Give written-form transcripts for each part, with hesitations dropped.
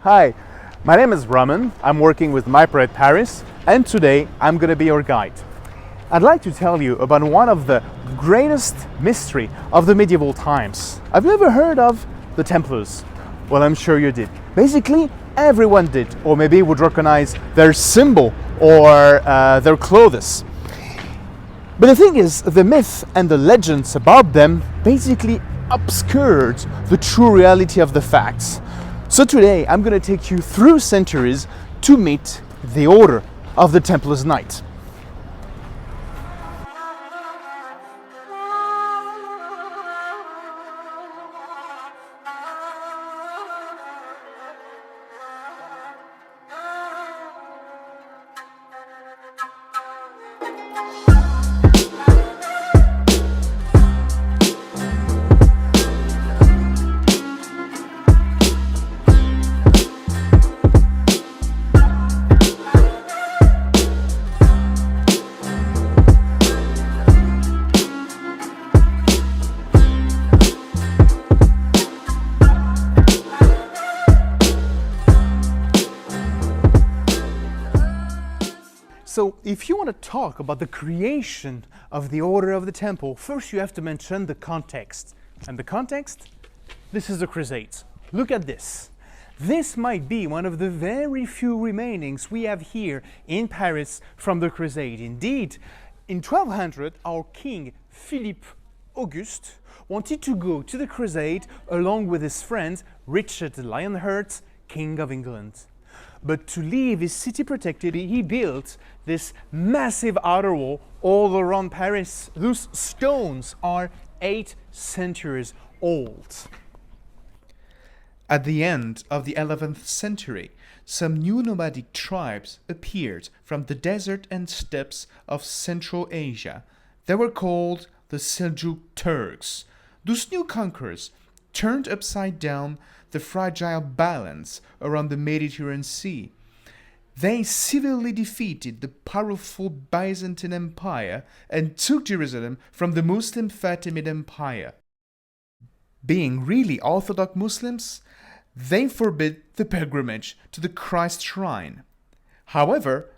Hi, my name is Roman. I'm working with My Project Paris, and today I'm going to be your guide. I'd like to tell you about one of the greatest mystery of the medieval times. Have you ever heard of the Templars? Well, I'm sure you did. Basically, everyone did, or maybe would recognize their symbol or their clothes. But the thing is, the myth and the legends about them basically obscured the true reality of the facts. So today I'm going to take you through centuries to meet the order of the Templars Knight. So if you want to talk about the creation of the Order of the Temple, first you have to mention the context. And the context? This is the Crusades. Look at this. This might be one of the very few remainings we have here in Paris from the Crusade. Indeed, in 1200, our king Philippe Auguste wanted to go to the Crusade along with his friend Richard the Lionheart, King of England. But to leave his city protected, he built this massive outer wall all around Paris. Those stones are 8 centuries old. At the end of the 11th century, some new nomadic tribes appeared from the desert and steppes of Central Asia. They were called the Seljuk Turks. Those new conquerors turned upside down the fragile balance around the Mediterranean Sea. They severely defeated the powerful Byzantine Empire and took Jerusalem from the Muslim Fatimid Empire. Being really Orthodox Muslims, they forbid the pilgrimage to the Christ shrine. However,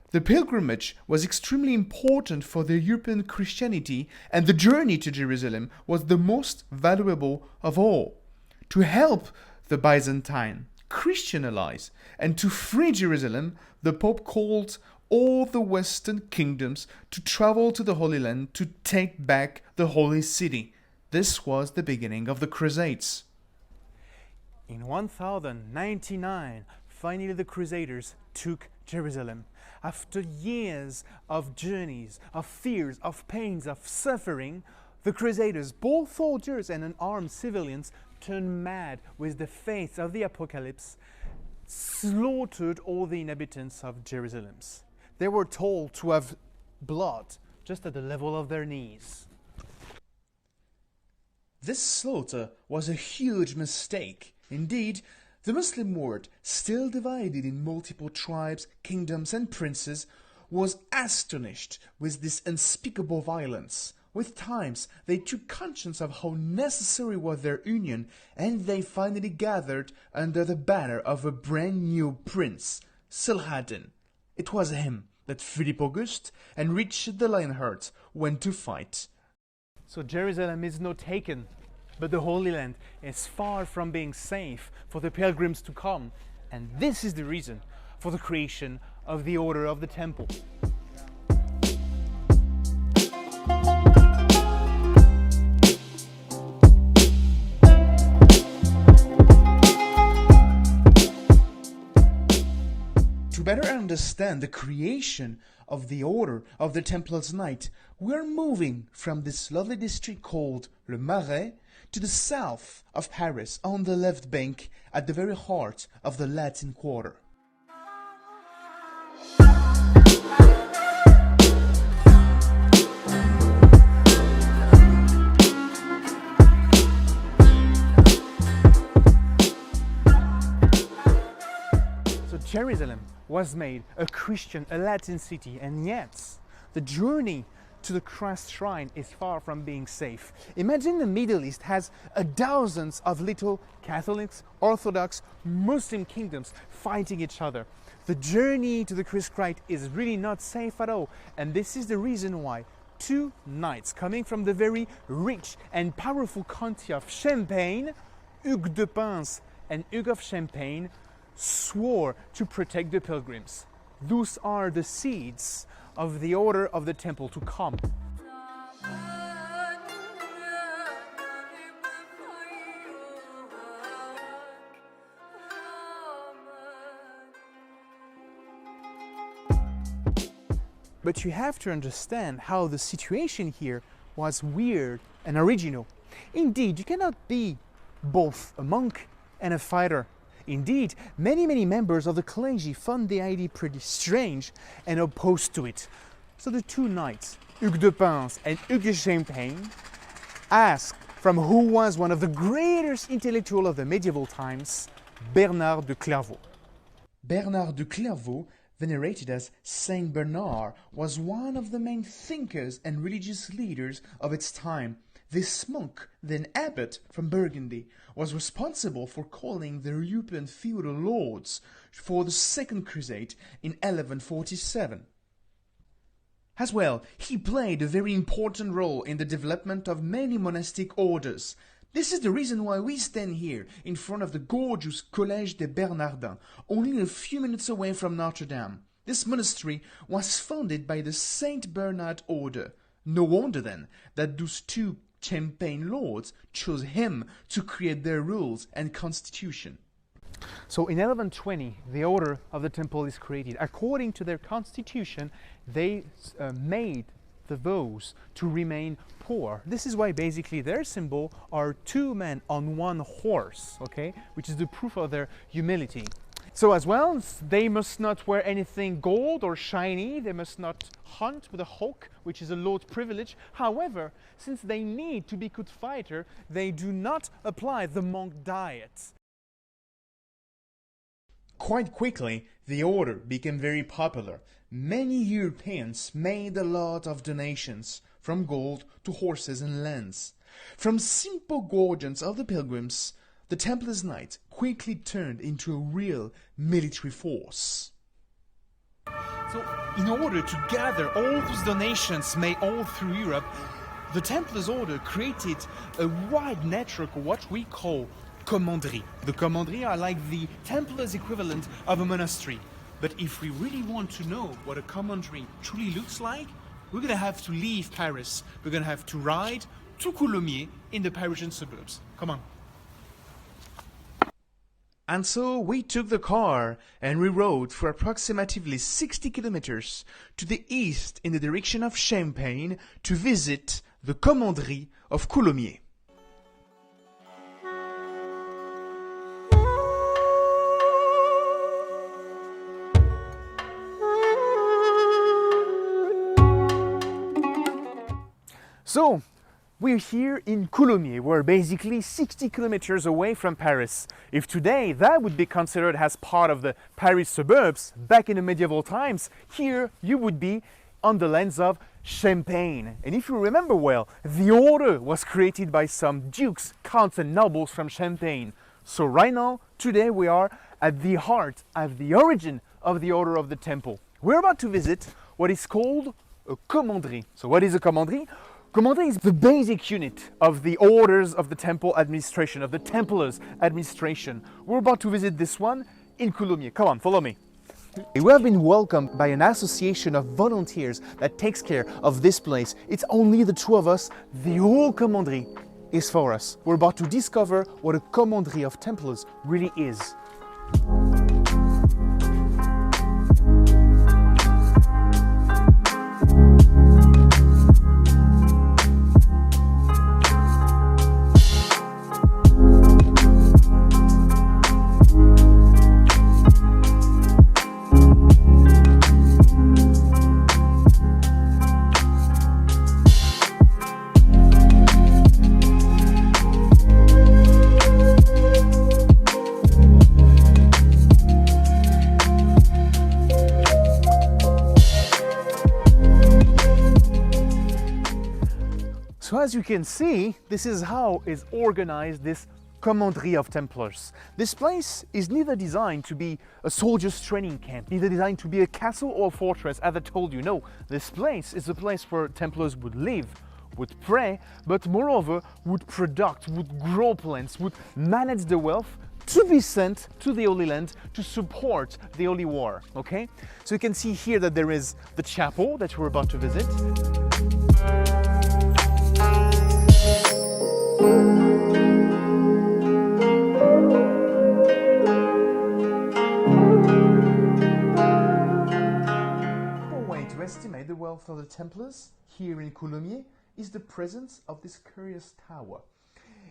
the pilgrimage was extremely important for the European Christianity, and the journey to Jerusalem was the most valuable of all. To help the Byzantine Christian allies and to free Jerusalem, the Pope called all the Western kingdoms to travel to the Holy Land to take back the Holy City. This was the beginning of the Crusades. In 1099, finally the Crusaders took Jerusalem. After years of journeys, of fears, of pains, of suffering, the Crusaders, both soldiers and unarmed civilians, turned mad with the faith of the apocalypse, slaughtered all the inhabitants of Jerusalem. They were told to have blood just at the level of their knees. This slaughter was a huge mistake. Indeed, the Muslim world, still divided in multiple tribes, kingdoms and princes, was astonished with this unspeakable violence. With times, they took conscience of how necessary was their union, and they finally gathered under the banner of a brand new prince, Saladin. It was him that Philippe Auguste and Richard the Lionheart went to fight. So Jerusalem is not taken, but the Holy Land is far from being safe for the pilgrims to come. And this is the reason for the creation of the Order of the Temple. To better understand the creation of the Order of the Templars Knight, we are moving from this lovely district called Le Marais to the south of Paris on the left bank at the very heart of the Latin Quarter. So Jerusalem was made a Christian, a Latin city, and yet the journey to the Christ shrine is far from being safe. Imagine the Middle East has dozens of little Catholics, Orthodox, Muslim kingdoms fighting each other. The journey to the Christ shrine is really not safe at all, and this is the reason why two knights coming from the very rich and powerful county of Champagne, Hugues de Pins and Hugues of Champagne, swore to protect the pilgrims. Those are the seeds of the order of the temple to come. But you have to understand how the situation here was weird and original. Indeed, you cannot be both a monk and a fighter. Indeed, many members of the clergy found the idea pretty strange and opposed to it. So the two knights, Hugues de Pins and Hugues de Champagne, asked from who was one of the greatest intellectuals of the medieval times, Bernard de Clairvaux. Bernard de Clairvaux, venerated as Saint Bernard, was one of the main thinkers and religious leaders of its time. This monk, then abbot from Burgundy, was responsible for calling the European feudal lords for the Second Crusade in 1147. As well, he played a very important role in the development of many monastic orders. This is the reason why we stand here in front of the gorgeous Collège des Bernardins, only a few minutes away from Notre Dame. This monastery was founded by the Saint Bernard order. No wonder then that those two Champagne lords chose him to create their rules and constitution. So in 1120, the order of the temple is created. According to their constitution, they made the vows to remain poor. This is why basically their symbol are two men on one horse, okay, which is the proof of their humility. So as well, they must not wear anything gold or shiny. They must not hunt with a hawk, which is a lord's privilege. However, since they need to be good fighter, they do not apply the monk diet. Quite quickly, the order became very popular. Many Europeans made a lot of donations, from gold to horses and lands. From simple guardians of the pilgrims, the Templars Knights quickly turned into a real military force. So, in order to gather all those donations made all through Europe, the Templars order created a wide network of what we call Commanderie. The Commanderie are like the Templars equivalent of a monastery. But if we really want to know what a commandery truly looks like, we're going to have to leave Paris. We're going to have to ride to Coulommiers in the Parisian suburbs. Come on. And so we took the car and we rode for approximately 60 kilometers to the east in the direction of Champagne to visit the Commanderie of Coulommiers. So, we're here in Coulommiers. We're basically 60 kilometers away from Paris. If today that would be considered as part of the Paris suburbs, back in the medieval times, here you would be on the lands of Champagne. And if you remember well, the order was created by some dukes, counts and nobles from Champagne. So right now, today we are at the heart, at the origin of the order of the temple. We're about to visit what is called a commanderie. So what is a commanderie? Commanderie is the basic unit of the orders of the temple administration, of the Templars administration. We're about to visit this one in Coulommiers. Come on, follow me. We have been welcomed by an association of volunteers that takes care of this place. It's only the two of us. The whole commanderie is for us. We're about to discover what a commanderie of Templars really is. So as you can see, this is how is organized this Commanderie of Templars. This place is neither designed to be a soldier's training camp, neither designed to be a castle or fortress, as I told you. No, this place is a place where Templars would live, would pray, but moreover would product, would grow plants, would manage the wealth to be sent to the Holy Land to support the Holy War, okay? So you can see here that there is the chapel that we're about to visit. One way to estimate the wealth of the Templars here in Coulommiers is the presence of this curious tower.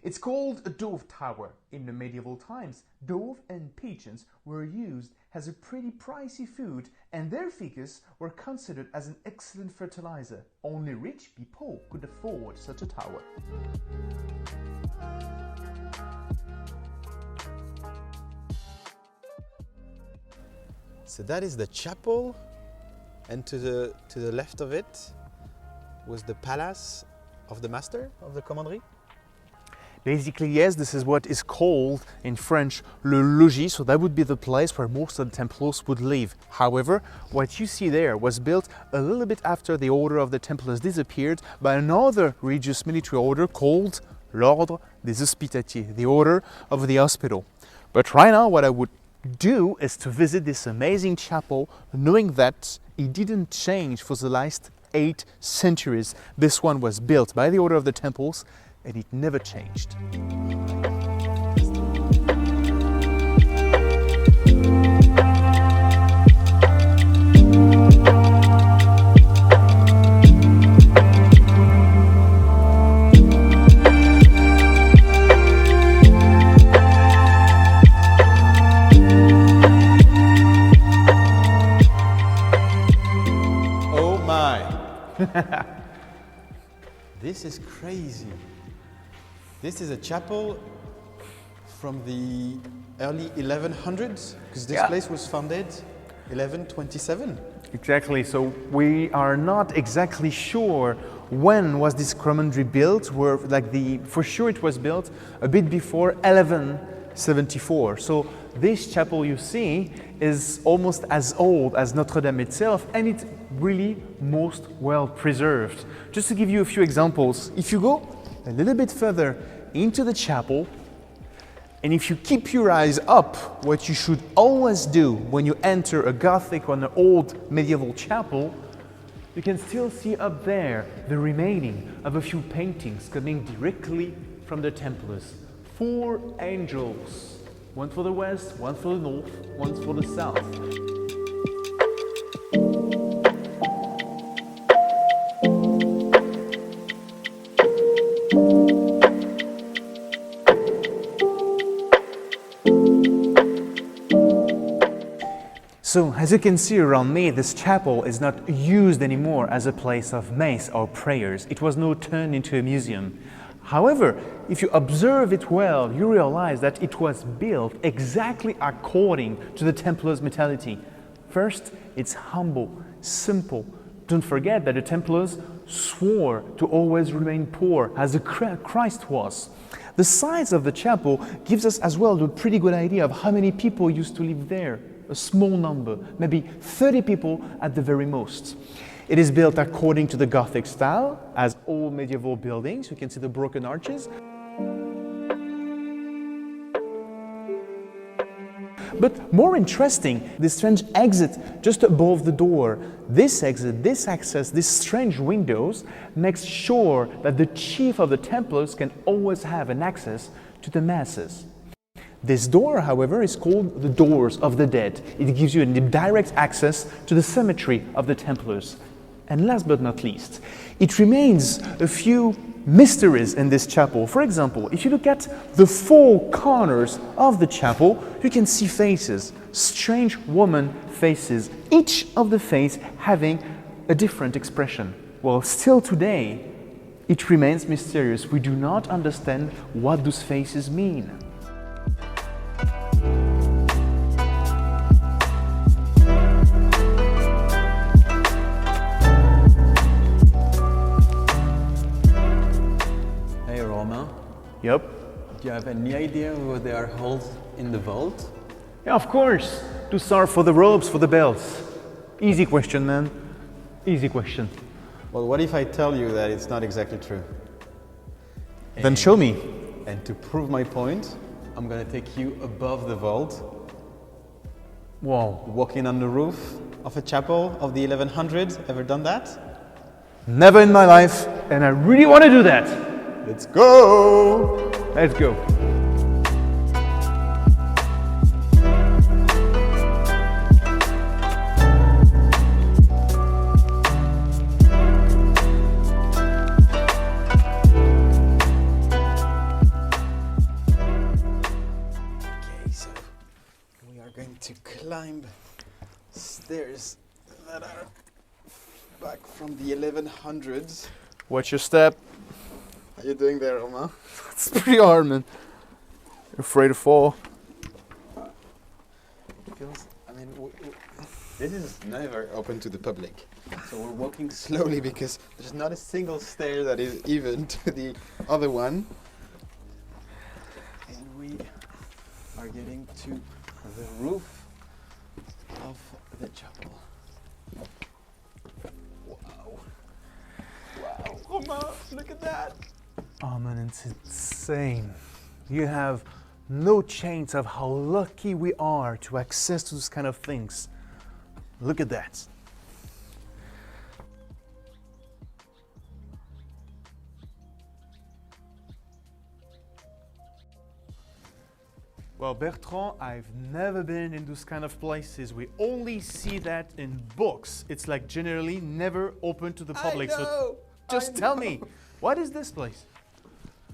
It's called a dove tower. In the medieval times, dove and pigeons were used as a pretty pricey food, and their figures were considered as an excellent fertilizer. Only rich people could afford such a tower. So that is the chapel, and to the left of it was the palace of the master of the Commanderie. Basically, yes, this is what is called in French le logis, so that would be the place where most of the Templars would live. However, what you see there was built a little bit after the order of the Templars disappeared by another religious military order called l'Ordre des Hospitaliers, the order of the hospital. But right now, what I would do is to visit this amazing chapel, knowing that it didn't change for the last 8 centuries. This one was built by the order of the Temples, and it never changed. Oh my! This is crazy. This is a chapel from the early 1100s, because this place was founded 1127. Exactly, so we are not exactly sure when was this commandery built. For sure it was built a bit before 1174. So this chapel you see is almost as old as Notre Dame itself, and it's really most well preserved. Just to give you a few examples, if you go a little bit further into the chapel, and if you keep your eyes up, what you should always do when you enter a Gothic or an old medieval chapel, you can still see up there the remaining of a few paintings coming directly from the Templars. 4 angels, one for the west, one for the north, one for the south. So, as you can see around me, this chapel is not used anymore as a place of mass or prayers. It was now turned into a museum. However, if you observe it well, you realize that it was built exactly according to the Templars' mentality. First, it's humble, simple. Don't forget that the Templars swore to always remain poor, as Christ was. The size of the chapel gives us as well a pretty good idea of how many people used to live there. A small number, maybe 30 people at the very most. It is built according to the Gothic style, as all medieval buildings. You can see the broken arches. But more interesting, this strange exit just above the door. This exit, this access, these strange windows makes sure that the chief of the Templars can always have an access to the masses. This door, however, is called the Doors of the Dead. It gives you a direct access to the cemetery of the Templars. And last but not least, it remains a few mysteries in this chapel. For example, if you look at the 4 corners of the chapel, you can see faces, strange woman faces, each of the face having a different expression. Well, still today, it remains mysterious. We do not understand what those faces mean. Yep. Do you have any idea where there are holes in the vault? Yeah, of course. To start for the ropes, for the bells. Easy question, man. Easy question. Well, what if I tell you that it's not exactly true? Then show me. And to prove my point, I'm gonna take you above the vault, Wow. walking on the roof of a chapel of the 1100s. Ever done that? Never in my life, and I really want to do that. Let's go! Let's go. Okay, so we are going to climb stairs that are back from the 1100s. Watch your step. How you doing there, Romain? It's pretty hard, man. You're afraid to fall. Because, I mean, this is never open to the public. So we're walking slowly because there's not a single stair that is even to the other one. And we are getting to the roof of the chapel. Wow. Wow. Romain, look at that. Oh man, it's insane. You have no chance of how lucky we are to access to this kind of things. Look at that. Well, Bertrand, I've never been in those kind of places. We only see that in books. It's like generally never open to the public. So just tell me, what is this place?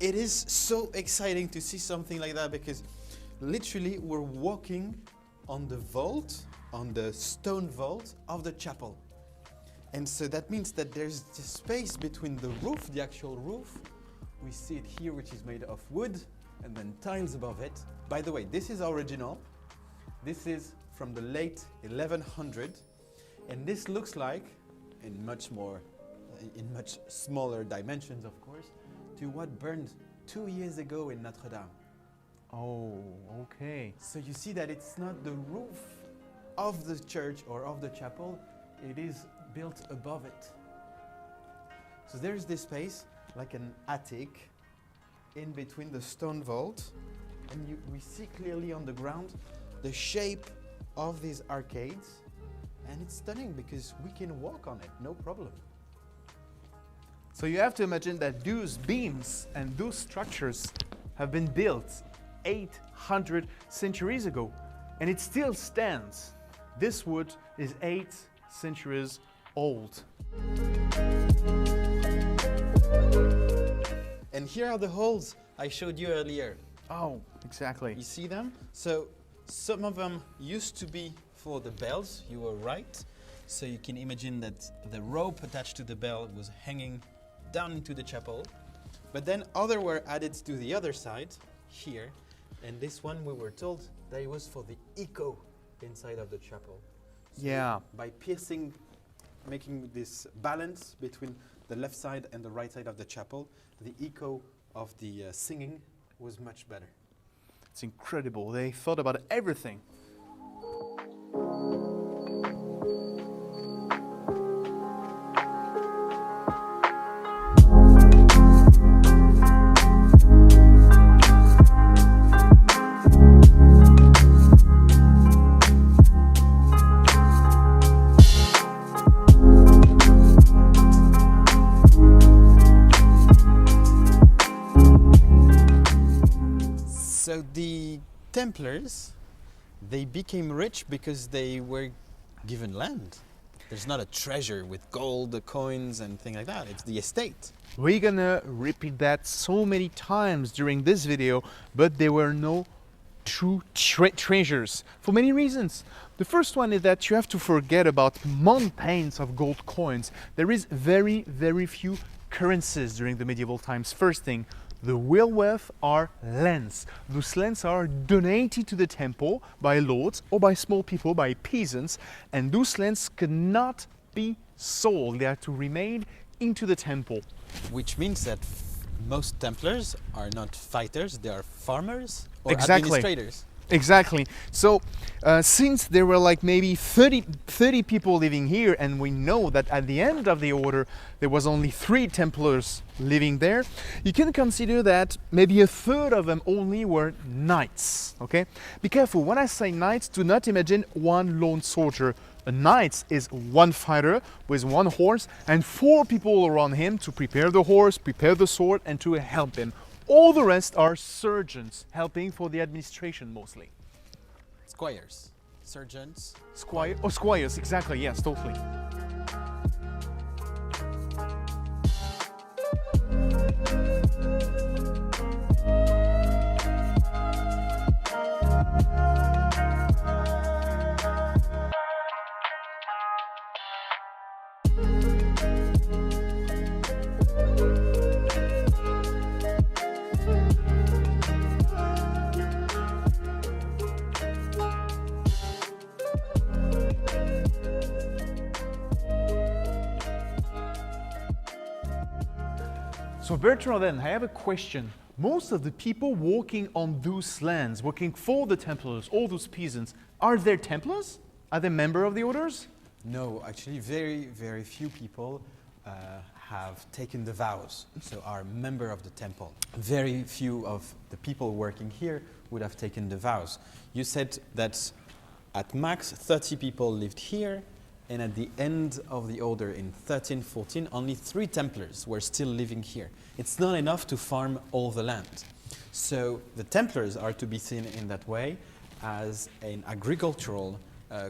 It is so exciting to see something like that because literally we're walking on the vault, on the stone vault of the chapel. And so that means that there's the space between the roof, the actual roof. We see it here, which is made of wood, and then tiles above it. By the way, this is original. This is from the late 1100, and this looks like, in much smaller dimensions, of course, to what burned 2 years ago in Notre Dame. Oh, okay. So you see that it's not the roof of the church or of the chapel, it is built above it. So there's this space, like an attic, in between the stone vault, and we see clearly on the ground the shape of these arcades, and it's stunning because we can walk on it, no problem. So you have to imagine that those beams and those structures have been built 800 centuries ago, and it still stands. This wood is 8 centuries old. And here are the holes I showed you earlier. Oh, exactly. You see them? So some of them used to be for the bells, you were right. So you can imagine that the rope attached to the bell was hanging down into the chapel. But then other were added to the other side, here. And this one we were told that it was for the echo inside of the chapel. So Yeah. by piercing, making this balance between the left side and the right side of the chapel, the echo of the singing was much better. It's incredible. They thought about everything. So the Templars, they became rich because they were given land. There's not a treasure with gold, the coins and things like that. It's the estate. We're gonna repeat that so many times during this video, but there were no true treasures for many reasons. The first one is that you have to forget about mountains of gold coins. There is very, very few currencies during the medieval times. First thing, the real wealth are lands. Those lands are donated to the temple by lords or by small people, by peasants, and those lands cannot be sold. They are to remain into the temple. Which means that most Templars are not fighters, they are farmers or Exactly. administrators. Exactly. So, since there were like maybe 30 people living here, and we know that at the end of the order there was only 3 Templars living there, you can consider that maybe a third of them only were knights. Okay? Be careful, when I say knights, do not imagine one lone soldier. A knight is one fighter with one horse and 4 people around him to prepare the horse, prepare the sword, and to help him. All the rest are surgeons helping for the administration mostly. Squires, sergeants. Squires, exactly, yes, totally. So Bertrand, then, I have a question. Most of the people walking on those lands, working for the Templars, all those peasants, are they Templars? Are they members of the orders? No, actually very, very few people have taken the vows, so are member of the temple. Very few of the people working here would have taken the vows. You said that at max 30 people lived here, and at the end of the order in 1314, only 3 Templars were still living here. It's not enough to farm all the land. So the Templars are to be seen in that way as an agricultural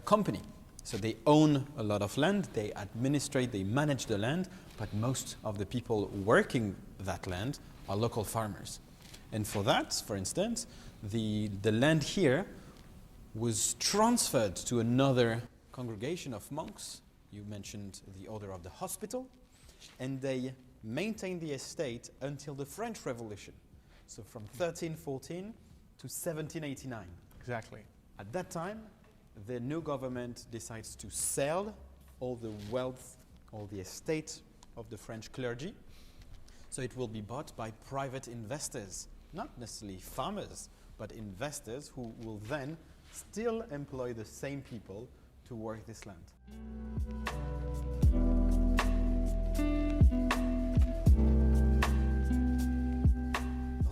company. So they own a lot of land, they administrate, they manage the land, but most of the people working that land are local farmers. And for that, for instance, the land here was transferred to another congregation of monks. You mentioned the Order of the Hospital, and they maintained the estate until the French Revolution. So from 1314 to 1789. Exactly. At that time, the new government decides to sell all the wealth, all the estate of the French clergy. So it will be bought by private investors, not necessarily farmers, but investors who will then still employ the same people to work this land.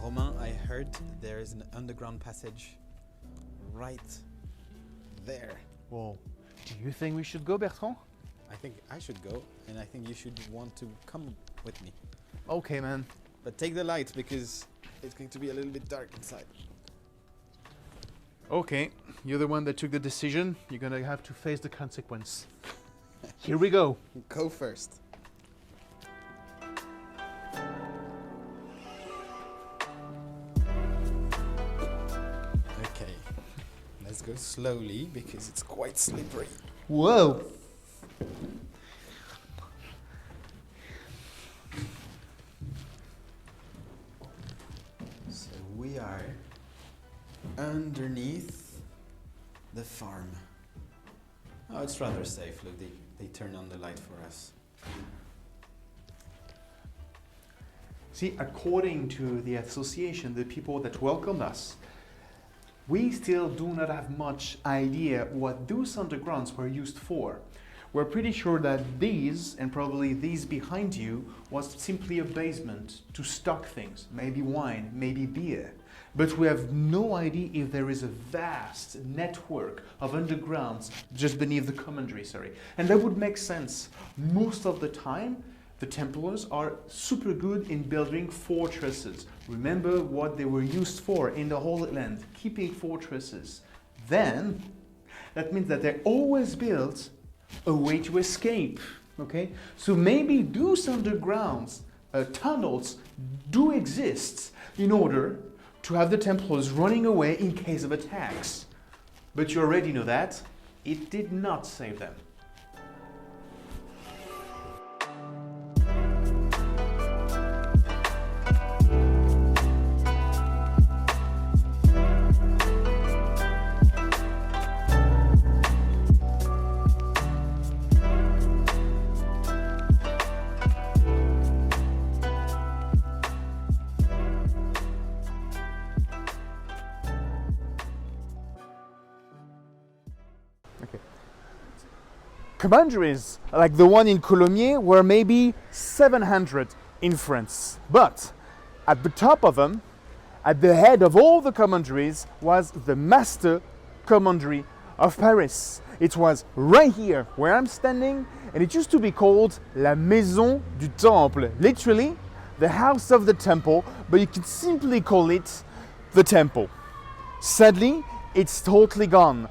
Romain, I heard there is an underground passage right there. Well, do you think we should go, Bertrand? I think I should go, and I think you should want to come with me. Okay, man. But take the light, because it's going to be a little bit dark inside. Okay, you're the one that took the decision. You're gonna have to face the consequence. Here we go. Go first. Okay, let's go slowly because it's quite slippery. Whoa! So we are underneath the farm. Oh, it's rather safe. Look, they turn on the light for us. See, according to the association, the people that welcomed us, we still do not have much idea what those undergrounds were used for. We're pretty sure that these, and probably these behind you, was simply a basement to stock things, maybe wine, maybe beer. But we have no idea if there is a vast network of undergrounds just beneath the Commanderie, And that would make sense. Most of the time, the Templars are super good in building fortresses. Remember what they were used for in the Holy Land, keeping fortresses. Then, that means that they always built a way to escape, okay? So maybe those undergrounds, tunnels, do exist in order to have the Templars running away in case of attacks. But you already know that it did not save them. commanderies, like the one in Coulommiers, were maybe 700 in France. But at the top of them, at the head of all the commanderies, was the master Commandery of Paris. It was right here where I'm standing, and it used to be called la maison du temple, literally the house of the temple, but you can simply call it the temple. Sadly, it's totally gone.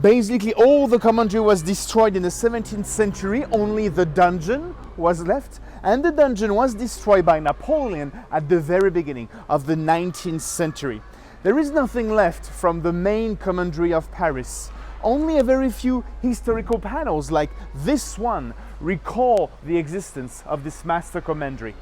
Basically, all the commandery was destroyed in the 17th century, only the dungeon was left, and the dungeon was destroyed by Napoleon at the very beginning of the 19th century. There is nothing left from the main Commandery of Paris. Only a very few historical panels like this one recall the existence of this master commandery.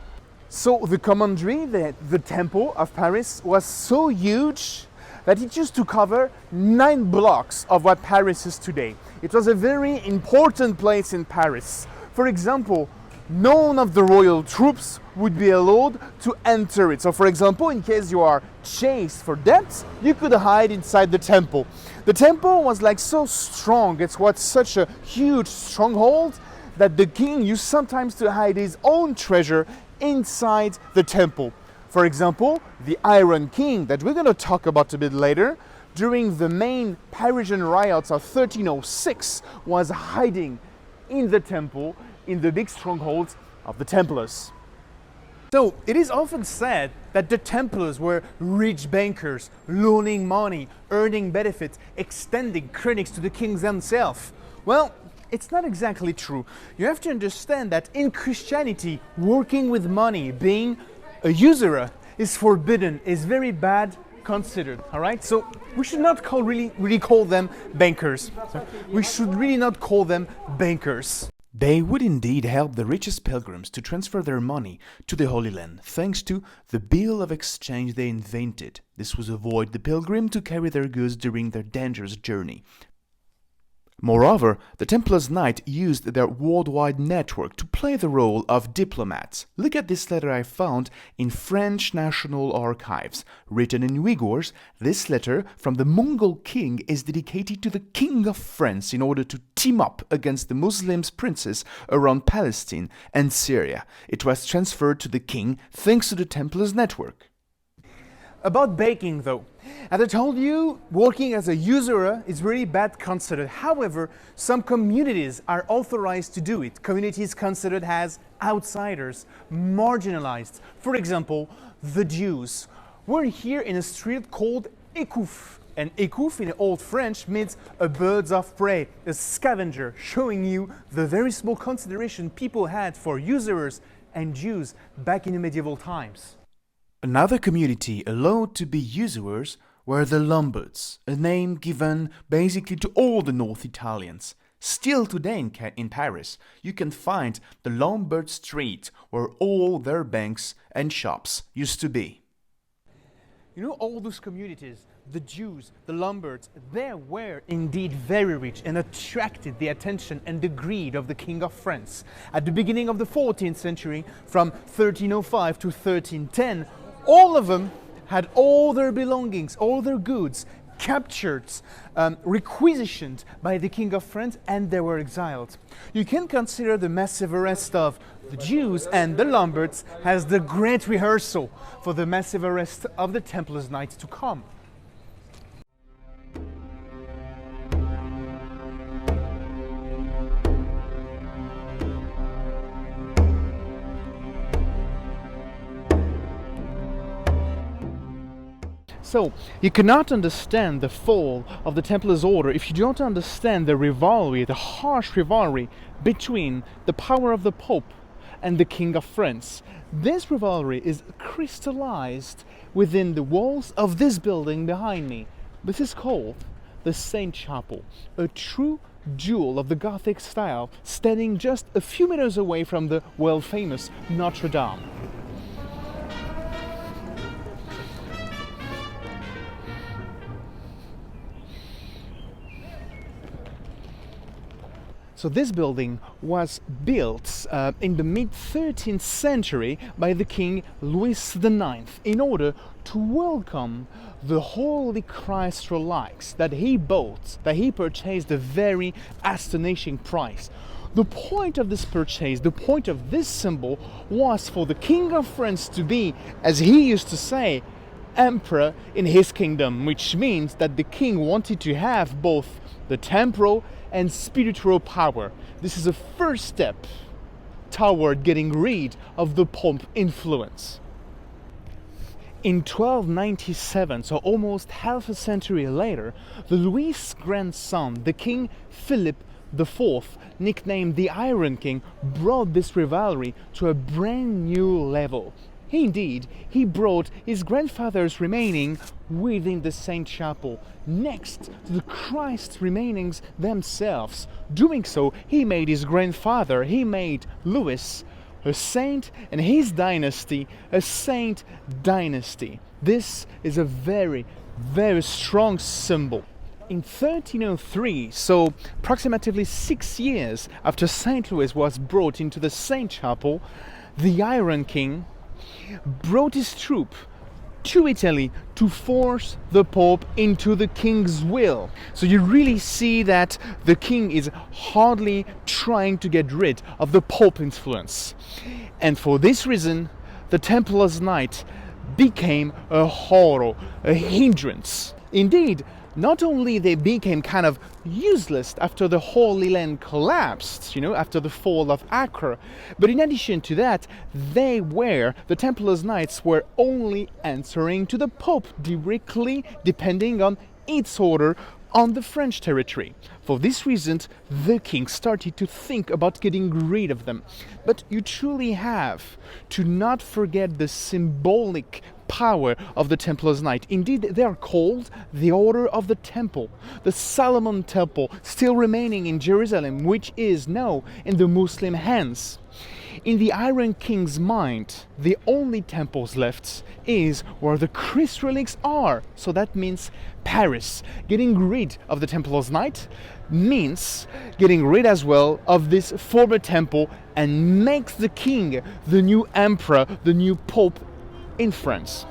So the commandery, the temple of Paris, was so huge that it used to cover 9 blocks of what Paris is today. It was a very important place in Paris. For example, none of the royal troops would be allowed to enter it. So for example, in case you are chased for debt, you could hide inside the temple. The temple was like so strong, it was such a huge stronghold that the king used sometimes to hide his own treasure inside the temple. For example, the Iron King that we're going to talk about a bit later, during the main Parisian riots of 1306, was hiding in the temple in the big strongholds of the Templars. So it is often said that the Templars were rich bankers, loaning money, earning benefits, extending credits to the kings themselves. Well, it's not exactly true. You have to understand that in Christianity, working with money, being a usurer, is forbidden, is very bad considered, all right? So we should not really call them bankers. So we should really not call them bankers. They would indeed help the richest pilgrims to transfer their money to the Holy Land, thanks to the bill of exchange they invented. This would avoid the pilgrim to carry their goods during their dangerous journey. Moreover, the Templars Knights used their worldwide network to play the role of diplomats. Look at this letter I found in French National Archives. Written in Uyghurs, this letter from the Mongol king is dedicated to the King of France in order to team up against the Muslim princes around Palestine and Syria. It was transferred to the king thanks to the Templars network. About baking though, as I told you, working as a usurer is really bad considered. However, some communities are authorized to do it. Communities considered as outsiders, marginalized. For example, the Jews. We're here in a street called écouf. And écouf in Old French means a bird of prey, a scavenger, showing you the very small consideration people had for usurers and Jews back in the medieval times. Another community allowed to be usurers were the Lombards, a name given basically to all the North Italians. Still today in Paris, you can find the Lombard Street where all their banks and shops used to be. You know, all those communities, the Jews, the Lombards, they were indeed very rich and attracted the attention and the greed of the King of France. At the beginning of the 14th century, from 1305 to 1310, all of them had all their belongings, all their goods captured, requisitioned by the King of France, and they were exiled. You can consider the massive arrest of the Jews and the Lombards as the great rehearsal for the massive arrest of the Templars Knights to come. So, you cannot understand the fall of the Templars order if you don't understand the rivalry, the harsh rivalry between the power of the Pope and the King of France. This rivalry is crystallized within the walls of this building behind me. This is called the Saint Chapel, a true jewel of the Gothic style, standing just a few meters away from the world-famous Notre Dame. So this building was built in the mid-13th century by the King Louis IX in order to welcome the Holy Christ relics that he bought, that he purchased a very astonishing price. The point of this purchase, the point of this symbol, was for the King of France to be, as he used to say, emperor in his kingdom, which means that the king wanted to have both the temporal and spiritual power. This is a first step toward getting rid of the Pope influence. In 1297, so almost half a century later, the Louis' grandson, the King Philip IV, nicknamed the Iron King, brought this rivalry to a brand new level. Indeed, he brought his grandfather's remains within the Saint Chapel, next to the Christ's remainings themselves. Doing so, he made his grandfather, he made Louis, a saint, and his dynasty a saint dynasty. This is a very, very strong symbol. In 1303, so approximately 6 years after St. Louis was brought into the Saint Chapel, the Iron King brought his troop to Italy to force the Pope into the king's will. So you really see that the king is hardly trying to get rid of the Pope influence. And for this reason, the Templars' Night became a horror, a hindrance. Indeed, not only they became kind of useless after the Holy Land collapsed, after the fall of Acre, but in addition to that, the Templars' Knights were only answering to the Pope directly, depending on its order on the French territory. For this reason, the king started to think about getting rid of them. But you truly have to not forget the symbolic power of the Templars' Knight. Indeed, they are called the Order of the Temple, the Solomon Temple, still remaining in Jerusalem, which is now in the Muslim hands. In the Iron King's mind, the only temples left is where the Christ relics are. So that means Paris. Getting rid of the Templars' Knight means getting rid as well of this former temple and makes the king the new emperor, the new pope in France.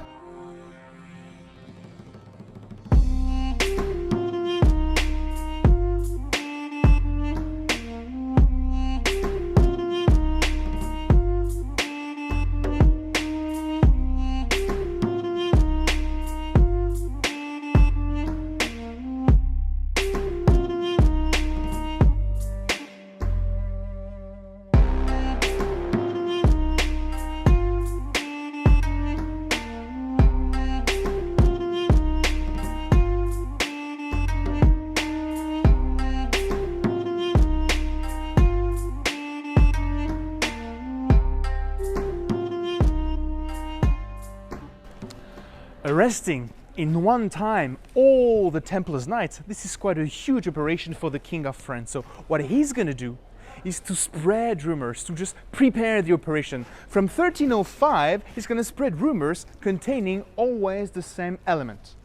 Arresting in one time all the Templars' Knights, this is quite a huge operation for the King of France. So what he's going to do is to spread rumors, to just prepare the operation. From 1305, he's going to spread rumors containing always the same element.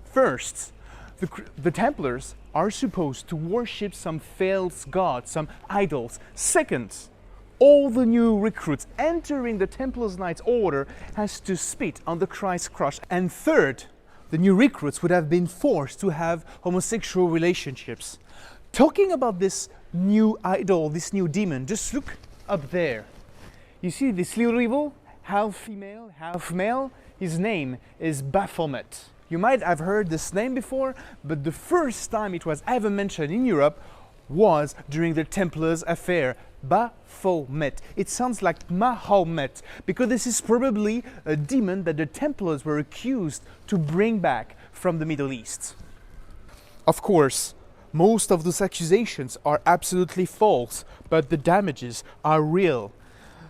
First, the Templars are supposed to worship some false gods, some idols. Second, all the new recruits entering the Templars' Knights order has to spit on the Christ cross. And third, the new recruits would have been forced to have homosexual relationships. Talking about this new idol, this new demon, just look up there. You see this little evil, half female, half male? His name is Baphomet. You might have heard this name before, but the first time it was ever mentioned in Europe was during the Templars affair. Baphomet. It sounds like Mahomet, because this is probably a demon that the Templars were accused to bring back from the Middle East. Of course, most of those accusations are absolutely false, but the damages are real.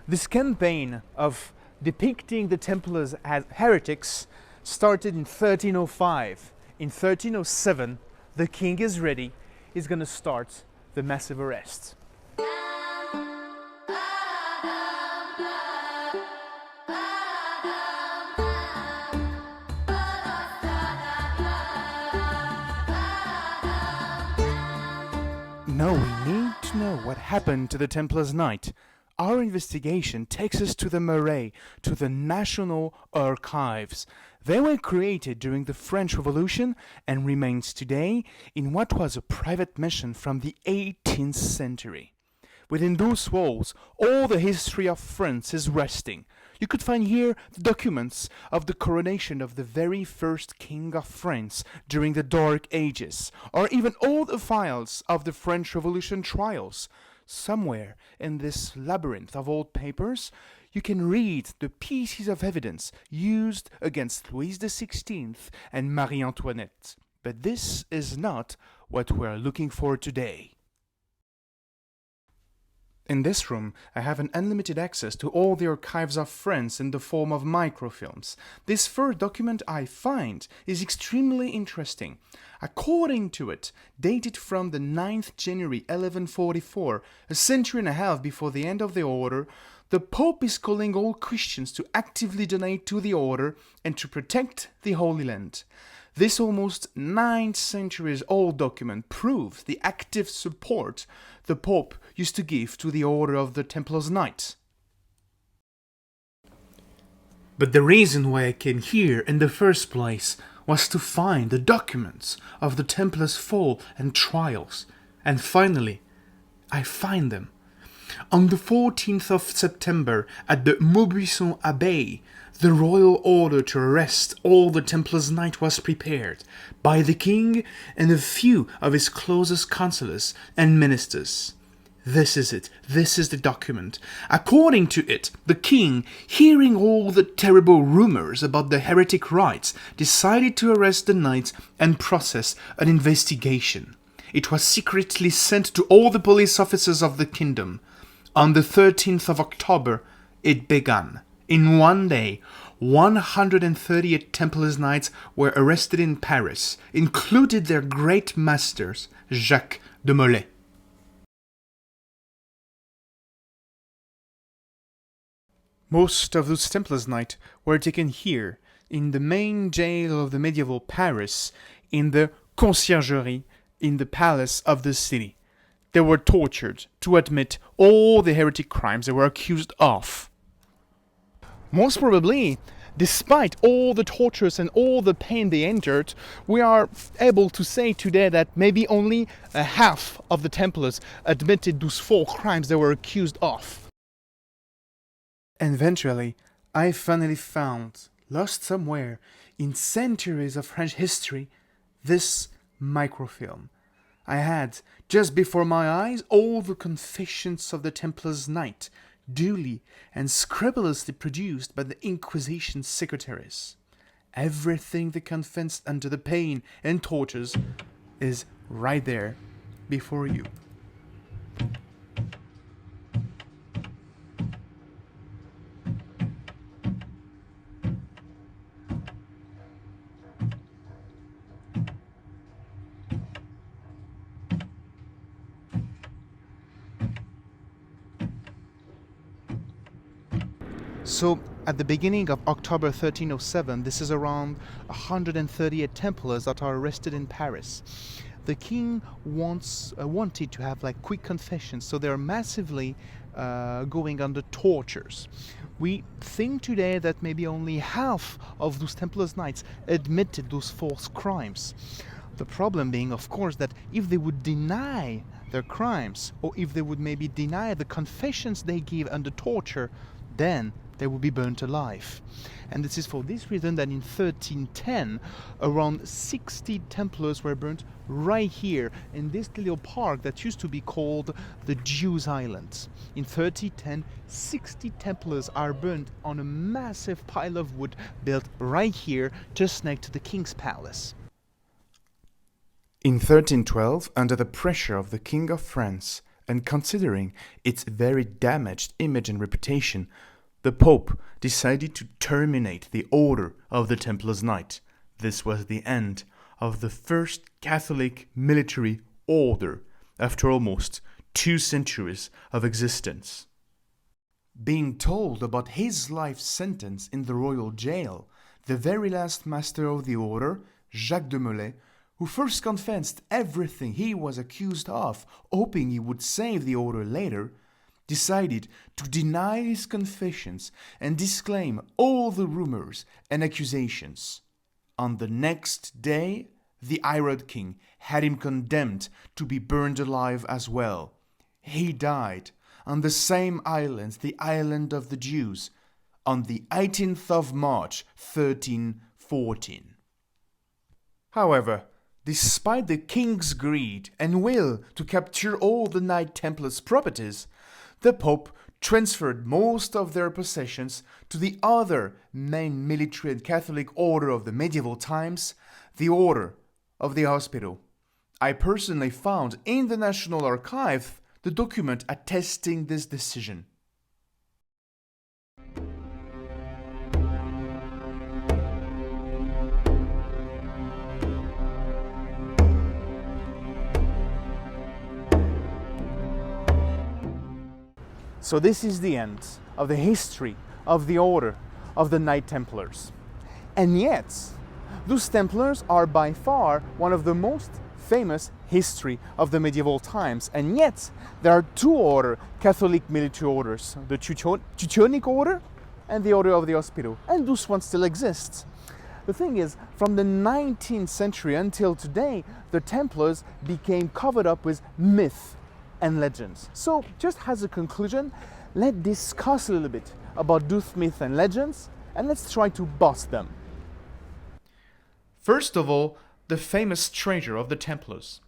This campaign of depicting the Templars as heretics started in 1305. In 1307, the king is ready. He's going to start the massive arrests. Now we need to know what happened to the Templars' Night. Our investigation takes us to the Marais, to the National Archives. They were created during the French Revolution and remains today in what was a private mission from the 18th century. Within those walls, all the history of France is resting. You could find here the documents of the coronation of the very first king of France during the Dark Ages, or even all the files of the French Revolution trials. Somewhere in this labyrinth of old papers, you can read the pieces of evidence used against Louis XVI and Marie Antoinette. But this is not what we're looking for today. In this room, I have an unlimited access to all the archives of France in the form of microfilms. This first document I find is extremely interesting. According to it, dated from the 9th January 1144, a century and a half before the end of the order, the Pope is calling all Christians to actively donate to the order and to protect the Holy Land. This almost 9 centuries old document proves the active support the Pope used to give to the order of the Templars Knights. But the reason why I came here in the first place was to find the documents of the Templars' fall and trials. And finally, I find them. On the 14th of September, at the Maubuisson Abbey, the royal order to arrest all the Templars' Knights was prepared by the king and a few of his closest councillors and ministers. This is it. This is the document. According to it, the king, hearing all the terrible rumors about the heretic rites, decided to arrest the knights and process an investigation. It was secretly sent to all the police officers of the kingdom. On the 13th of October, it began. In one day, 138 Templars Knights were arrested in Paris, included their great masters, Jacques de Molay. Most of those Templars Knights were taken here, in the main jail of the medieval Paris, in the Conciergerie, in the palace of the city. They were tortured to admit all the heretic crimes they were accused of. Most probably, despite all the tortures and all the pain they endured, we are able to say today that maybe only a half of the Templars admitted those 4 crimes they were accused of. Eventually, I finally found, lost somewhere in centuries of French history, this microfilm. I had, just before my eyes, all the confessions of the Templars' Knight, duly and scrupulously produced by the Inquisition secretaries. Everything they confessed under the pain and tortures is right there before you. So, at the beginning of October 1307, this is around 138 Templars that are arrested in Paris. The king wanted to have like quick confessions, so they're massively going under tortures. We think today that maybe only half of those Templars Knights admitted those false crimes. The problem being, of course, that if they would deny their crimes, or if they would maybe deny the confessions they give under torture, then they will be burnt alive. And this is for this reason that in 1310, around 60 Templars were burnt right here in this little park that used to be called the Jews' Islands. In 1310, 60 Templars are burnt on a massive pile of wood built right here, just next to the king's palace. In 1312, under the pressure of the King of France, and considering its very damaged image and reputation, the Pope decided to terminate the order of the Templars Knight. This was the end of the first Catholic military order after almost 2 centuries of existence. Being told about his life sentence in the royal jail, the very last master of the order, Jacques de Molay, who first confessed everything he was accused of, hoping he would save the order later, decided to deny his confessions and disclaim all the rumors and accusations. On the next day, the irate king had him condemned to be burned alive as well. He died on the same island, the island of the Jews, on the 18th of March 1314. However, despite the king's greed and will to capture all the Knight Templars' properties, the Pope transferred most of their possessions to the other main military and Catholic order of the medieval times, the Order of the Hospital. I personally found in the National Archive the document attesting this decision. So this is the end of the history of the Order of the Knight Templars. And yet, those Templars are by far one of the most famous history of the medieval times. And yet, there are two Catholic military orders, the Teutonic Order and the Order of the Hospital. And those ones still exist. The thing is, from the 19th century until today, the Templars became covered up with myth and legends. So, just as a conclusion, let's discuss a little bit about those myths and legends, and let's try to bust them. First of all, the famous treasure of the Templars.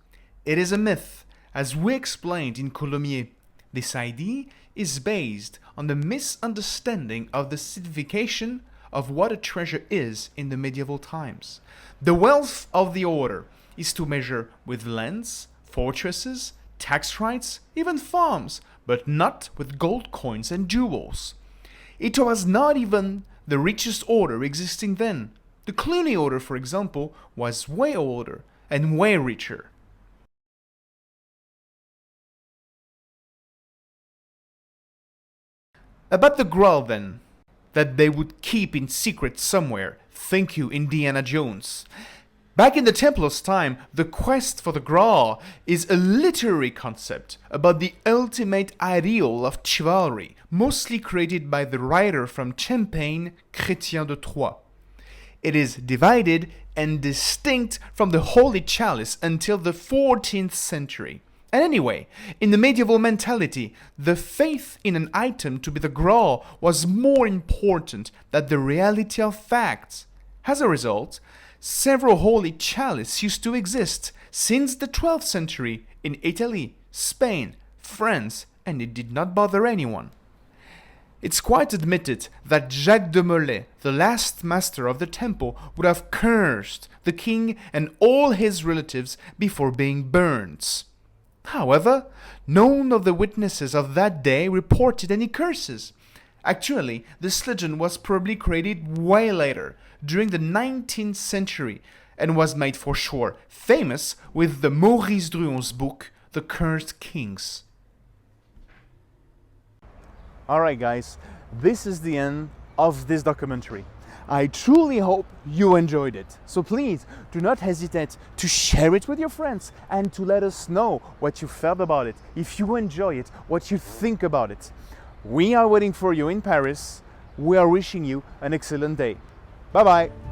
It is a myth, as we explained in Coulommiers. This idea is based on the misunderstanding of the signification of what a treasure is in the medieval times. The wealth of the order is to measure with lands, fortresses, tax rights, even farms, but not with gold coins and jewels. It was not even the richest order existing then. The Cluny order, for example, was way older and way richer. About the Grail then, that they would keep in secret somewhere. Thank you, Indiana Jones. Back in the Templars' time, the quest for the Grail is a literary concept about the ultimate ideal of chivalry, mostly created by the writer from Champagne, Chrétien de Troyes. It is divided and distinct from the Holy Chalice until the 14th century. And anyway, in the medieval mentality, the faith in an item to be the Grail was more important than the reality of facts. As a result, several holy chalices used to exist since the 12th century in Italy, Spain, France, and it did not bother anyone. It's quite admitted that Jacques de Molay, the last master of the temple, would have cursed the king and all his relatives before being burned. However, none of the witnesses of that day reported any curses. Actually, this legend was probably created way later, during the 19th century, and was made for sure famous with the Maurice Druon's book, The Cursed Kings. Alright guys, this is the end of this documentary. I truly hope you enjoyed it. So please do not hesitate to share it with your friends and to let us know what you felt about it, if you enjoy it, what you think about it. We are waiting for you in Paris. We are wishing you an excellent day. Bye bye.